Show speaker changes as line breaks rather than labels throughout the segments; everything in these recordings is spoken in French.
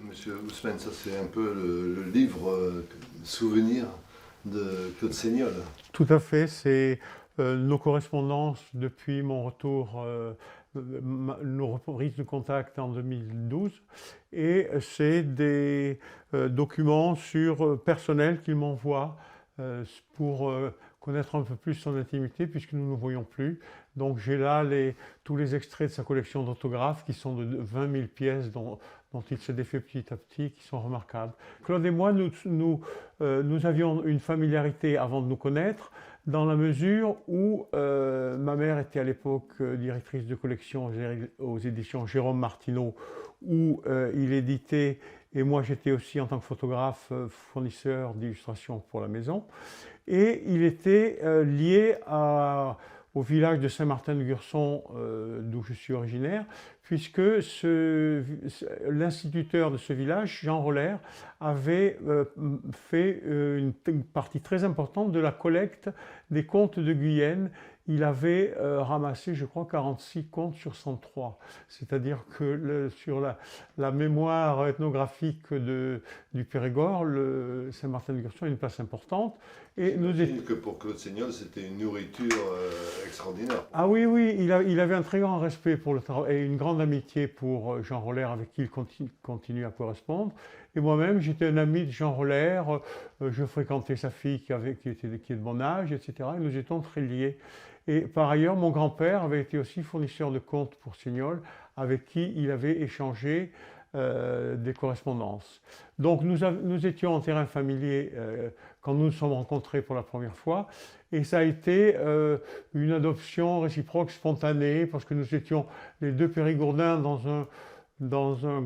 Monsieur Ousmane, ça c'est un peu le livre souvenir de Claude Seignol.
Tout à fait, c'est nos correspondances depuis mon retour, nos reprises de contact en 2012, et c'est des documents personnels qu'il m'envoie pour connaître un peu plus son intimité puisque nous ne nous voyons plus. Donc j'ai là tous les extraits de sa collection d'autographes qui sont de 20 000 pièces dont il se défait petit à petit, qui sont remarquables. Claude et moi, nous avions une familiarité avant de nous connaître, dans la mesure où ma mère était à l'époque directrice de collection aux éditions Jérôme Martineau, où il éditait, et moi j'étais aussi en tant que photographe fournisseur d'illustrations pour la maison. Et il était lié au village de Saint-Martin-de-Gurson, d'où je suis originaire, puisque l'instituteur de ce village, Jean Roller, avait fait une partie très importante de la collecte des contes de Guyenne. Il avait ramassé, je crois, 46 contes sur 103. C'est-à-dire que sur la mémoire ethnographique du Périgord, Saint-Martin-de-Gurson a une place importante.
Et j'imagine que pour Claude Seignol, c'était une nourriture extraordinaire.
Ah oui, oui, il avait un très grand respect pour le travail et une grande amitié pour Jean Roller, avec qui il continue à correspondre. Et moi-même, j'étais un ami de Jean Roller, je fréquentais sa fille qui est de mon âge, etc. Et nous étions très liés. Et par ailleurs, mon grand-père avait été aussi fournisseur de contes pour Seignol, avec qui il avait échangé des correspondances. Donc nous étions en terrain familier quand nous nous sommes rencontrés pour la première fois, et ça a été une adoption réciproque spontanée, parce que nous étions les deux Périgourdins dans un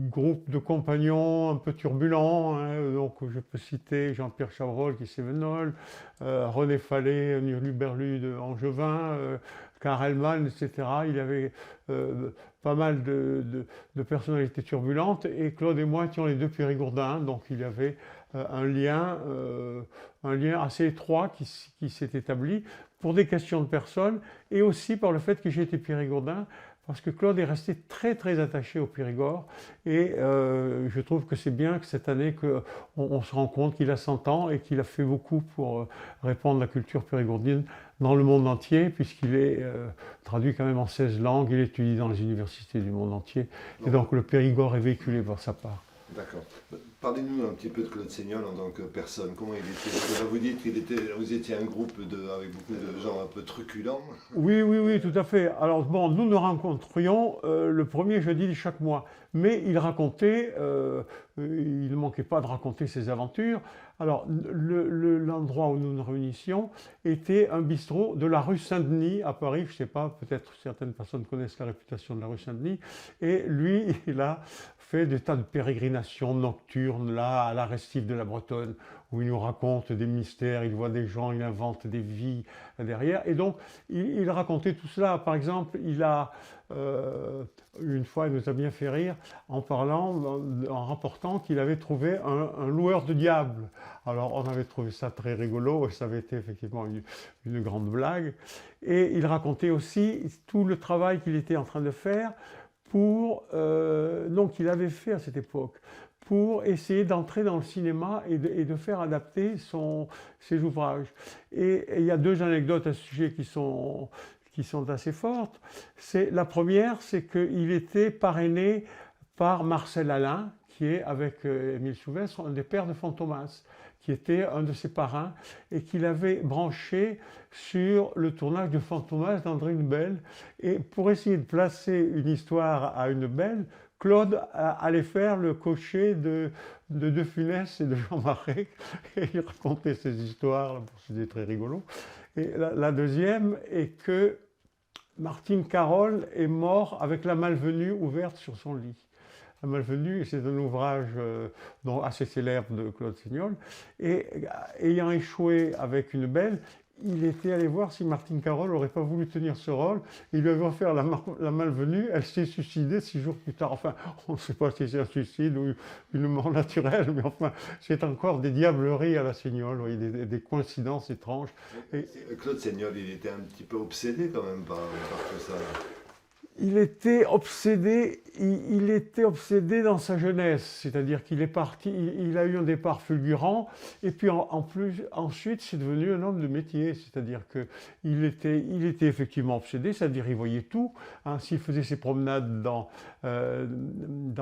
groupe de compagnons un peu turbulents, hein. Donc je peux citer Jean-Pierre Chabrol qui est Cévenol, René Fallet, Hurluberlu de Angevin, Karel Mann, etc. Il y avait pas mal de personnalités turbulentes, et Claude et moi étions les deux Périgourdins, donc il y avait un lien assez étroit qui s'est établi pour des questions de personnes, et aussi par le fait que j'étais Périgourdin, parce que Claude est resté très très attaché au Périgord, et je trouve que c'est bien que cette année on se rend compte qu'il a 100 ans et qu'il a fait beaucoup pour répandre la culture périgourdienne dans le monde entier, puisqu'il est traduit quand même en 16 langues, il étudie dans les universités du monde entier, et donc le Périgord est véhiculé par sa part.
D'accord. Parlez-nous un petit peu de Claude Seignol en tant que personne. Comment il était? Parce que là, vous dites vous étiez un groupe avec beaucoup de gens un peu truculents.
Oui, oui, oui, tout à fait. Alors bon, nous nous rencontrions le premier jeudi de chaque mois, mais il ne manquait pas de raconter ses aventures. Alors l'endroit où nous nous réunissions était un bistrot de la rue Saint-Denis à Paris. Je ne sais pas, peut-être certaines personnes connaissent la réputation de la rue Saint-Denis. Et lui, il a fait des tas de pérégrinations nocturnes là à la Restif de la Bretonne, où il nous raconte des mystères, il voit des gens, il invente des vies derrière. Et donc, il racontait tout cela. Par exemple, une fois, il nous a bien fait rire en rapportant qu'il avait trouvé un loueur de diable. Alors, on avait trouvé ça très rigolo, et ça avait été effectivement une grande blague. Et il racontait aussi tout le travail qu'il était en train de faire donc il avait fait à cette époque, pour essayer d'entrer dans le cinéma et de faire adapter ses ouvrages. Et il y a deux anecdotes à ce sujet qui sont assez fortes. La première, c'est qu'il était parrainé par Marcel Alain, qui est, avec Émile Souvestre, un des pères de Fantomas, qui était un de ses parrains, et qu'il avait branché sur le tournage de Fantomas d'André Lebel. Et pour essayer de placer une histoire à une belle, Claude allait faire le cocher de De Funès et de Jean Marais, et il racontait ces histoires, c'était très rigolo. Et la deuxième est que Martine Carole est mort avec la malvenue ouverte sur son lit. La Malvenue, c'est un ouvrage assez célèbre de Claude Seignol, et ayant échoué avec une belle, il était allé voir si Martine Carole n'aurait pas voulu tenir ce rôle. Il lui avait offert la Malvenue, elle s'est suicidée 6 jours plus tard. Enfin, on ne sait pas si c'est un suicide ou une mort naturelle, mais enfin, c'est encore des diableries à la Seignol, oui, des coïncidences étranges.
Et Claude Seignol, il était un petit peu obsédé quand même par tout ça.
il était obsédé, il était obsédé dans sa jeunesse, c'est-à-dire qu'il est parti, il a eu un départ fulgurant, et puis en plus, ensuite, c'est devenu un homme de métier, c'est-à-dire il était effectivement obsédé, c'est-à-dire il voyait tout, hein. S'il faisait ses promenades dans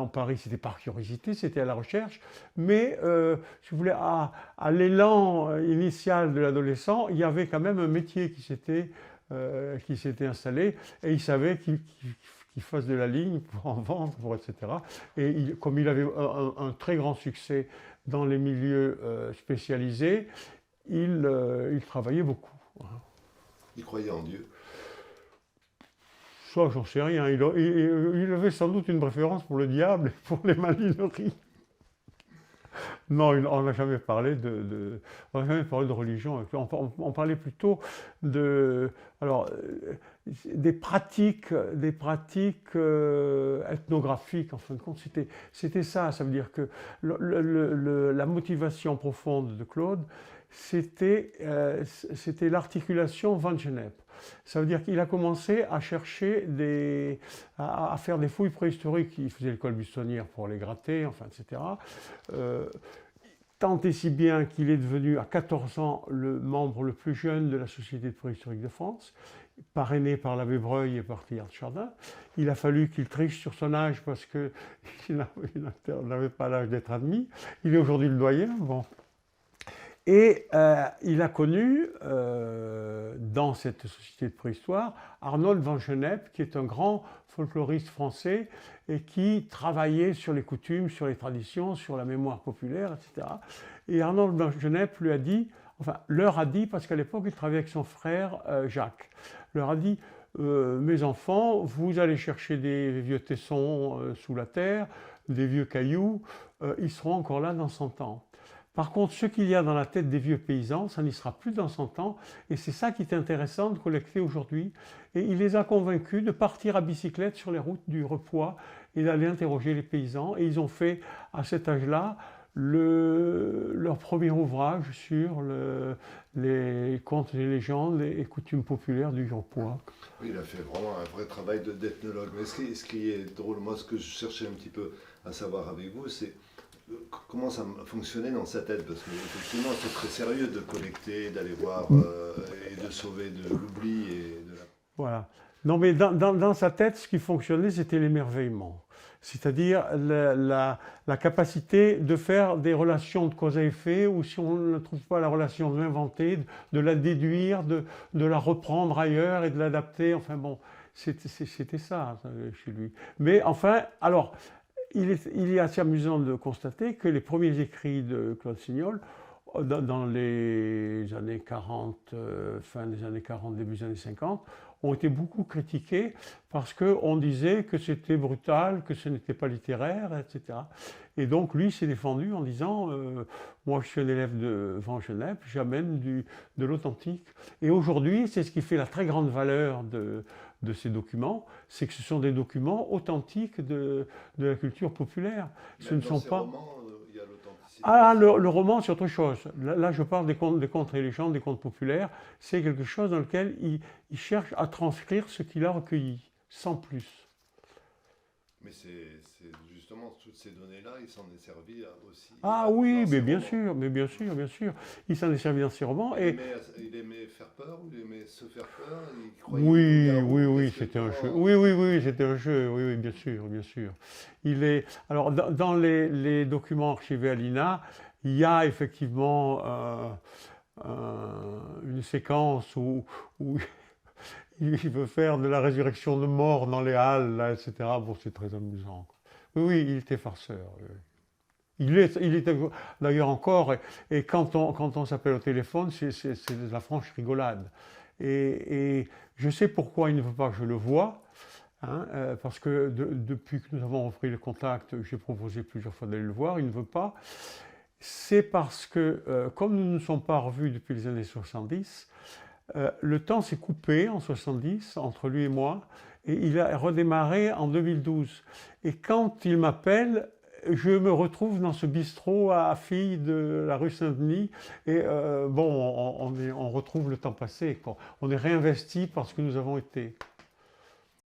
Paris, c'était par curiosité, c'était à la recherche, mais si vous voulez, à l'élan initial de l'adolescent, il y avait quand même un métier qui s'était installé, et il savait qu'il fasse de la ligne pour en vendre, etc. Et comme il avait un très grand succès dans les milieux spécialisés, il travaillait beaucoup.
Il croyait en Dieu.
Ça, j'en sais rien. Il avait sans doute une préférence pour le diable et pour les malineries. Non, on n'a jamais parlé on n'a jamais parlé de religion. On parlait plutôt alors, des pratiques ethnographiques. En fin de compte, c'était ça. Ça veut dire que la motivation profonde de Claude, c'était l'articulation Van Gennep. Ça veut dire qu'il a commencé à chercher à faire des fouilles préhistoriques. Il faisait l'école buissonnière pour les gratter, enfin, etc. Tant et si bien qu'il est devenu à 14 ans le membre le plus jeune de la Société de préhistorique de France, parrainé par l'abbé Breuil et par Teilhard de Chardin. Il a fallu qu'il triche sur son âge parce qu'il n'avait pas l'âge d'être admis. Il est aujourd'hui le doyen. Bon. Et il a connu, dans cette société de préhistoire, Arnold Van Gennep, qui est un grand folkloriste français et qui travaillait sur les coutumes, sur les traditions, sur la mémoire populaire, etc. Et Arnold Van Gennep leur a dit, parce qu'à l'époque, il travaillait avec son frère Jacques, leur a dit, mes enfants, vous allez chercher des vieux tessons sous la terre, des vieux cailloux, ils seront encore là dans 100 ans. Par contre, ce qu'il y a dans la tête des vieux paysans, ça n'y sera plus dans 100 ans, et c'est ça qui est intéressant de collecter aujourd'hui. Et il les a convaincus de partir à bicyclette sur les routes du Repoix et d'aller interroger les paysans. Et ils ont fait, à cet âge-là, leur premier ouvrage sur les contes et légendes et coutumes populaires du Repoix.
Oui, il a fait vraiment un vrai travail d'ethnologue. Mais ce qui est drôle, moi, ce que je cherchais un petit peu à savoir avec vous, c'est comment ça fonctionnait dans sa tête, parce qu'effectivement c'est très sérieux de collecter, d'aller voir et de sauver de l'oubli
Voilà. Non, mais dans sa tête, ce qui fonctionnait, c'était l'émerveillement. C'est-à-dire la capacité de faire des relations de cause à effet, ou si on ne trouve pas la relation, de l'inventer, de la déduire, de la reprendre ailleurs et de l'adapter. Enfin bon, c'était ça chez lui. Mais enfin, alors, il est assez amusant de constater que les premiers écrits de Claude Signol, dans les années 40, fin des années 40, début des années 50, ont été beaucoup critiqués parce qu'on disait que c'était brutal, que ce n'était pas littéraire, etc. Et donc lui s'est défendu en disant moi je suis un élève de Van Gennep, j'amène de l'authentique. Et aujourd'hui, c'est ce qui fait la très grande valeur de ces documents, c'est que ce sont des documents authentiques de la culture populaire. Ce ne sont pas...
romans, il y a l'authenticité.
Ah, le roman, c'est autre chose. Là, je parle des contes et légendes, des contes populaires. C'est quelque chose dans lequel il cherche à transcrire ce qu'il a recueilli, sans plus.
Mais c'est justement toutes ces données-là, il s'en est servi aussi.
Ah oui, mais bien sûr, bien sûr. Il s'en est servi dans ses romans.
Il aimait faire peur, ou il aimait se faire peur, il croyait
Oui, c'était un jeu. Oui, c'était un jeu, oui, bien sûr. Alors, dans les documents archivés à l'INA, il y a effectivement une séquence où il veut faire de la résurrection de morts dans les halles, là, etc. Bon, c'est très amusant. Oui, il était farceur. Oui. Il est d'ailleurs encore, et quand on s'appelle au téléphone, c'est de la franche rigolade. Et je sais pourquoi il ne veut pas que je le voie, hein, parce que depuis que nous avons repris le contact, j'ai proposé plusieurs fois d'aller le voir, il ne veut pas. C'est parce que, comme nous ne sommes pas revus depuis les années 70, le temps s'est coupé en 70 entre lui et moi, et il a redémarré en 2012. Et quand il m'appelle, je me retrouve dans ce bistrot à Filles de la rue Saint-Denis, et on retrouve le temps passé, quoi. On est réinvesti parce que nous avons été.